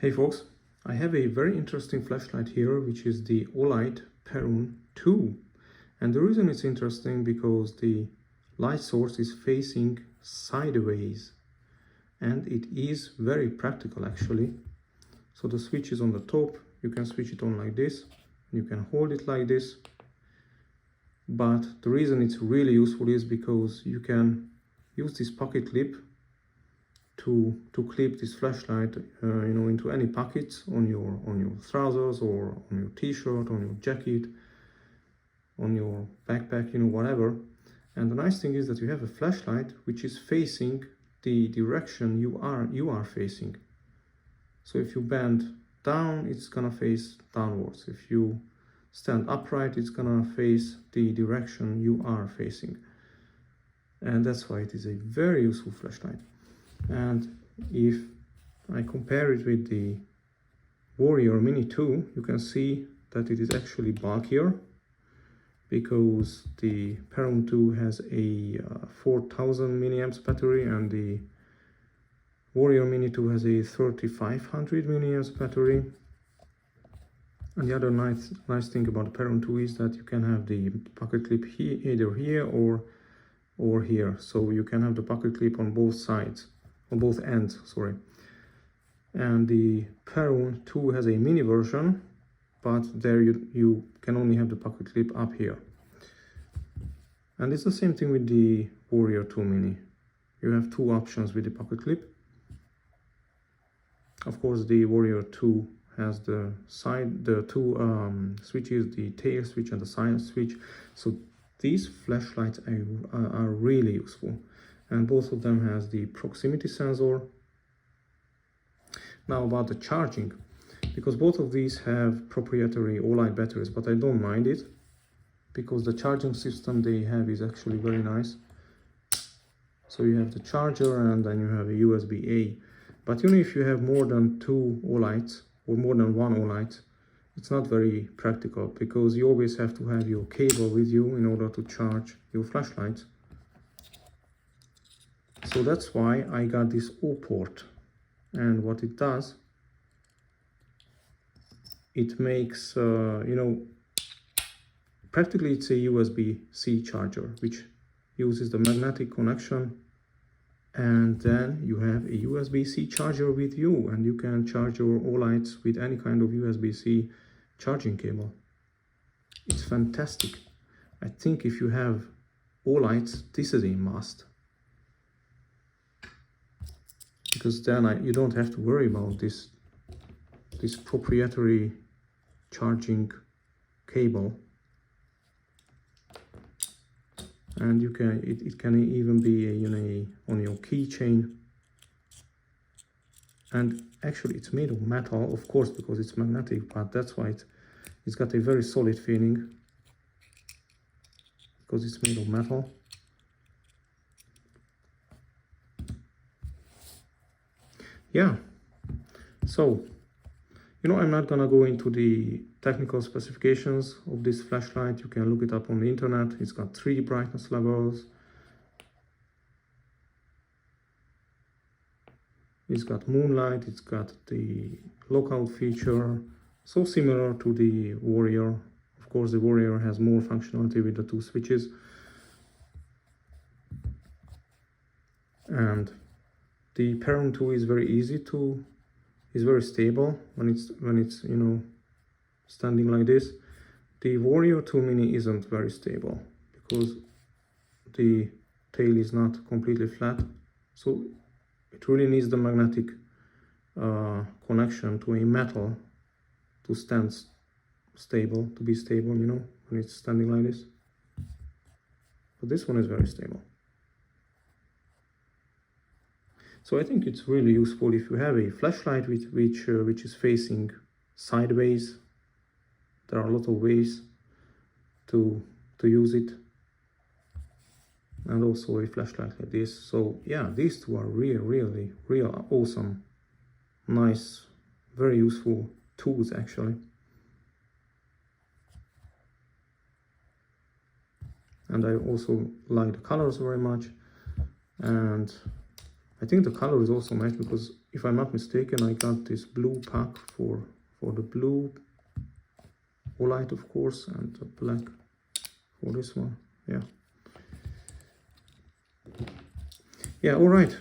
Hey folks, I have a very interesting flashlight here, which is the Olight Perun 2. And the reason it's interesting because the light source is facing sideways. And it is very practical actually. So the switch is on the top, you can switch it on like this, you can hold it like this. But the reason it's really useful is because you can use this pocket clip to clip this flashlight into any pockets on your trousers or on your t-shirt, on your jacket, on your backpack, whatever. And the nice thing is that you have a flashlight which is facing the direction you are facing. So if you bend down, it's gonna face downwards. If you stand upright, it's gonna face the direction you are facing. And that's why it is a very useful flashlight. And if I compare it with the Warrior Mini 2, you can see that it is actually bulkier because the Perun 2 has a 4000 milliamps battery and the Warrior Mini 2 has a 3500 milliamps battery. And the other nice thing about the Perun 2 is that you can have the pocket clip either here or here. So you can have the pocket clip on both sides. On both ends, sorry. And the Perun 2 has a mini version, but there you can only have the pocket clip up here. And it's the same thing with the Warrior 2 Mini. You have two options with the pocket clip. Of course, the Warrior 2 has the two switches, the tail switch and the side switch. So these flashlights are really useful. And both of them has the proximity sensor. Now about the charging, because both of these have proprietary Olight batteries, but I don't mind it because the charging system they have is actually very nice. So you have the charger and then you have a USB-A. But if you have more than two Olights or more than one Olight, it's not very practical because you always have to have your cable with you in order to charge your flashlight. So that's why I got this Oport, and what it does, it makes practically it's a USB-C charger which uses the magnetic connection, and then you have a USB-C charger with you, and you can charge your Olights with any kind of USB-C charging cable. It's fantastic. I think if you have Olights, this is a must. Because then you don't have to worry about this proprietary charging cable, and you can it can even be on your keychain. And actually it's made of metal, of course, because it's magnetic, but that's why it's got a very solid feeling because it's made of metal. Yeah, so I'm not gonna go into the technical specifications of this flashlight. You can look it up on the internet. It's got 3 brightness levels, it's got moonlight, it's got the lockout feature, so similar to the Warrior. Of course the Warrior has more functionality with the 2 switches. And the Perun 2 is very very stable when it's standing like this. The Warrior 2 Mini isn't very stable because the tail is not completely flat, so it really needs the magnetic connection to a metal to stand stable, to be stable, when it's standing like this. But this one is very stable. So I think it's really useful if you have a flashlight which is facing sideways. There are a lot of ways to use it, and also a flashlight like this. So yeah, these two are really awesome, nice, very useful tools actually. And I also like the colors very much, and I think the color is also matched because if I'm not mistaken, I got this blue pack for the blue Olight, of course, and the black for this one. Yeah. Yeah, all right.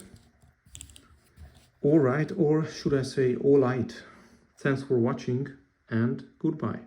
All right, or should I say all right. Thanks for watching and goodbye.